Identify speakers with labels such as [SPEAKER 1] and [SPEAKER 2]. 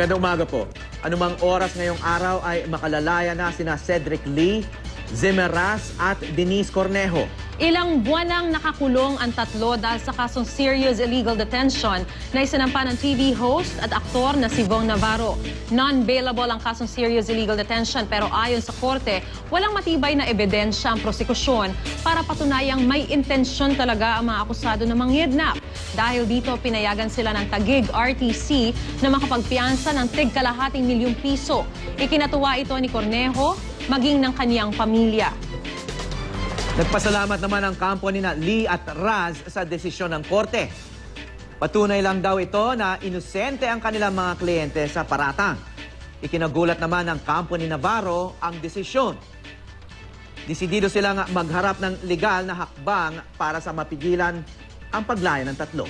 [SPEAKER 1] Magandang umaga po. Anumang oras ngayong araw ay makalalaya na sina Cedric Lee, Zemeraz at Denise Cornejo.
[SPEAKER 2] Ilang buwan nang nakakulong ang tatlo dahil sa kasong serious illegal detention na isinampa ng TV host at aktor na si Vong Navarro. Non-bailable ang kasong serious illegal detention pero ayon sa korte, walang matibay na ebidensya ang prosekusyon para patunayang may intensyon talaga ang mga akusado na manghidnap. Dahil dito, pinayagan sila ng tagig RTC na makapagpiyansa ng tig-kalahating milyong piso. Ikinatuwa ito ni Cornejo, maging ng kaniyang pamilya.
[SPEAKER 1] Nagpasalamat naman ang kampo ni Lee at Raz sa desisyon ng korte. Patunay lang daw ito na inosente ang kanilang mga kliyente sa paratang. Ikinagulat naman ng kampo ni Navarro ang desisyon. Desidido silang magharap ng legal na hakbang para sa mapigilan ang paglaya ng tatlo.